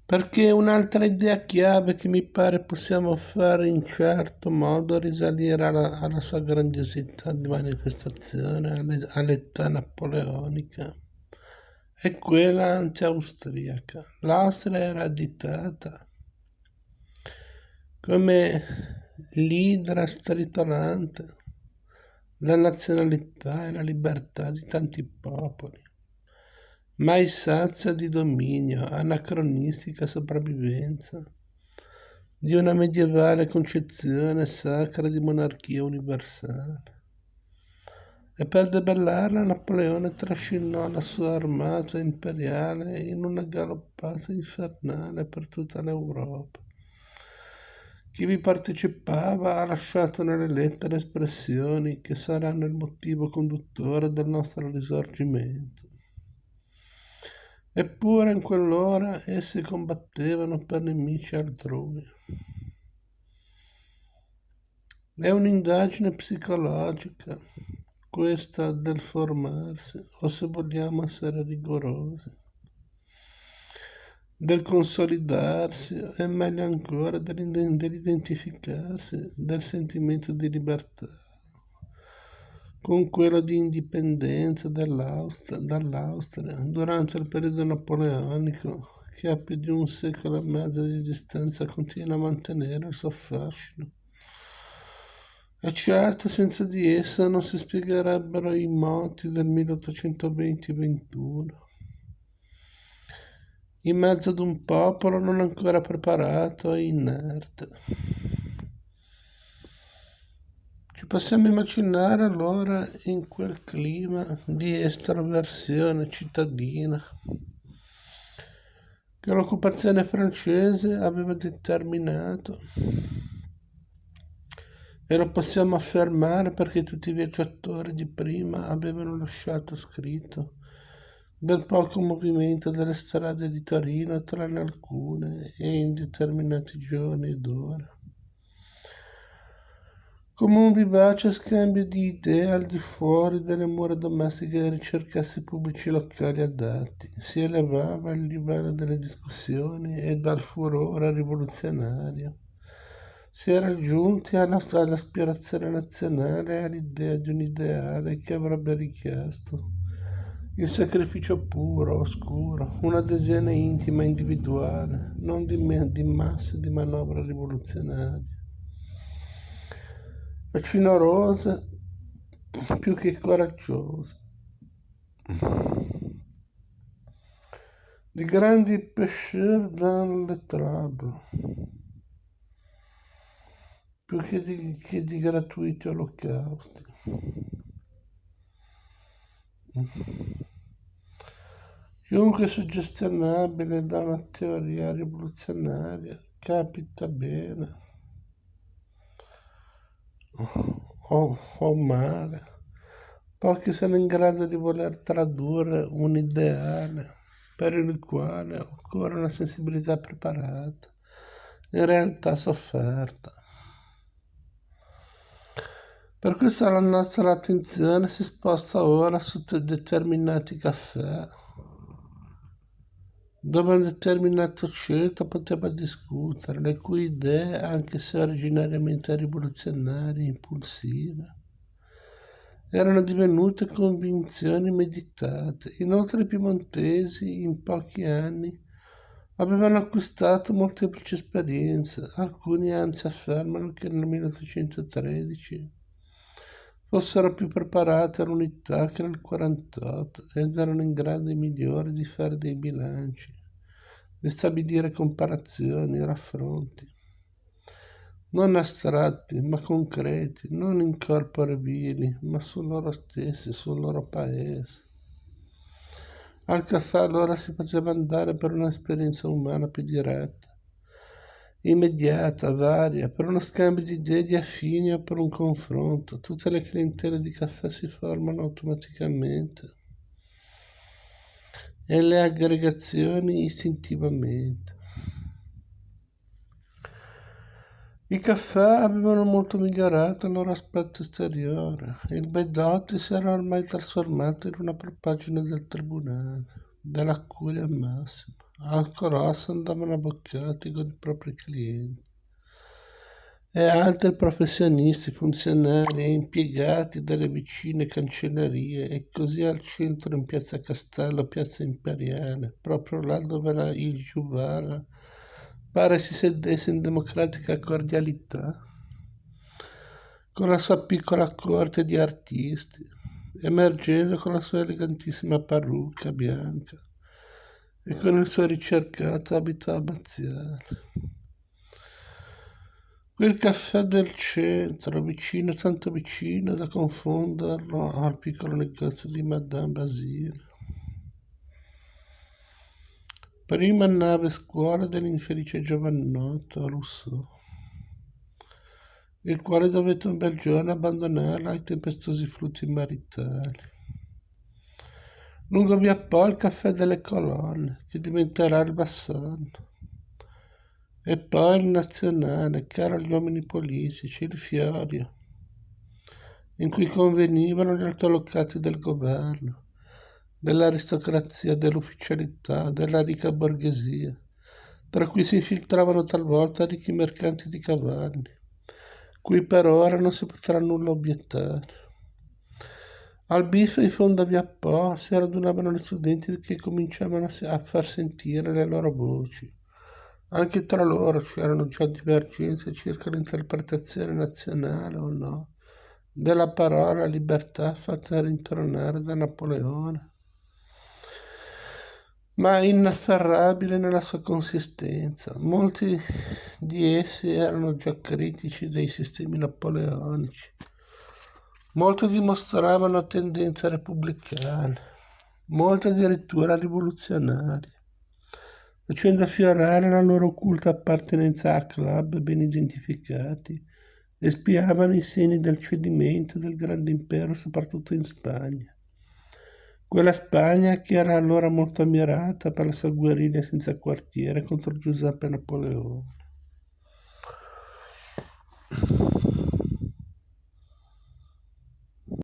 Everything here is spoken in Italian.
Perché un'altra idea chiave che mi pare possiamo fare in certo modo risalire alla sua grandiosità di manifestazione, all'età napoleonica, è quella anti-austriaca. L'Austria era additata come l'idra stritolante, la nazionalità e la libertà di tanti popoli, mai sazia di dominio, anacronistica sopravvivenza di una medievale concezione sacra di monarchia universale. E per debellarla Napoleone trascinò la sua armata imperiale in una galoppata infernale per tutta l'Europa. Chi vi partecipava ha lasciato nelle lettere espressioni che saranno il motivo conduttore del nostro risorgimento. Eppure in quell'ora essi combattevano per nemici altrui. È un'indagine psicologica, questa del formarsi, o se vogliamo essere rigorosi, del consolidarsi, e meglio ancora dell'identificarsi, del sentimento di libertà, con quello di indipendenza dall'Austria durante il periodo napoleonico, che a più di un secolo e mezzo di distanza continua a mantenere il suo fascino. E certo, senza di essa non si spiegherebbero i moti del 1820-21, in mezzo ad un popolo non ancora preparato e inerte. Ci possiamo immaginare allora in quel clima di estroversione cittadina che l'occupazione francese aveva determinato. E lo possiamo affermare perché tutti i viaggiatori di prima avevano lasciato scritto del poco movimento delle strade di Torino, tranne alcune e in determinati giorni ed ore. Come un vivace scambio di idee al di fuori delle mura domestiche ai ricercassi pubblici locali adatti, si elevava il livello delle discussioni e dal furore rivoluzionario si era giunti all'aspirazione nazionale e all'idea di un ideale che avrebbe richiesto il sacrificio puro, oscuro, un'adesione intima e individuale, non di masse di manovre rivoluzionarie. Facinorose più che coraggiose, di grandi pécheurs dans le trouble, più che di gratuiti olocausti. Chiunque suggestionabile da una teoria rivoluzionaria capita bene o male. Pochi sono in grado di voler tradurre un ideale per il quale occorre una sensibilità preparata, in realtà sofferta. Per questo la nostra attenzione si sposta ora su determinati caffè, dove un determinato ceto poteva discutere, le cui idee, anche se originariamente rivoluzionarie e impulsive, erano divenute convinzioni meditate. Inoltre i piemontesi, in pochi anni, avevano acquistato molteplici esperienze. Alcuni anzi affermano che nel 1813 fossero più preparati all'unità che nel 48 ed erano in grado i migliori di fare dei bilanci, di stabilire comparazioni, raffronti, non astratti ma concreti, non incorporabili ma su loro stessi, sul loro paese. Al caffè allora si faceva andare per un'esperienza umana più diretta, immediata, varia, per uno scambio di idee di affini o per un confronto. Tutte le clientele di caffè si formano automaticamente e le aggregazioni istintivamente. I caffè avevano molto migliorato il loro aspetto esteriore. Il Bedotti si era ormai trasformato in una propaggine del tribunale, della curia al massimo. al colosso andavano abboccati con i propri clienti. E altri professionisti, funzionari e impiegati delle vicine cancellerie, e così al centro in piazza Castello, piazza Imperiale, proprio là dove era il Giuvara, pare si sedesse in democratica cordialità, con la sua piccola corte di artisti, emergendo con la sua elegantissima parrucca bianca e con il suo ricercato abito abbaziale. Quel caffè del centro, vicino, tanto vicino da confonderlo al piccolo negozio di Madame Basile. Prima nave scuola dell'infelice giovanotto Rousseau, il quale dovette un bel giorno abbandonarla ai tempestosi flutti maritali. Lungo via Po il caffè delle colonne, che diventerà il Bassano. E poi il Nazionale, caro agli uomini politici, il Fiorio, in cui convenivano gli altolocati del governo, dell'aristocrazia, dell'ufficialità, della ricca borghesia, tra cui si filtravano talvolta ricchi mercanti di cavalli, cui per ora non si potrà nulla obiettare. Al biffo in fondo a via Po si radunavano gli studenti che cominciavano a far sentire le loro voci. Anche tra loro c'erano già divergenze circa l'interpretazione nazionale o no della parola libertà fatta rintronare da Napoleone, ma inafferrabile nella sua consistenza. Molti di essi erano già critici dei sistemi napoleonici, molti dimostravano tendenze repubblicane, molti addirittura rivoluzionarie, facendo affiorare la loro occulta appartenenza a club ben identificati, e spiavano i segni del cedimento del grande impero soprattutto in Spagna. Quella Spagna che era allora molto ammirata per la sua guerriglia senza quartiere contro Giuseppe Napoleone.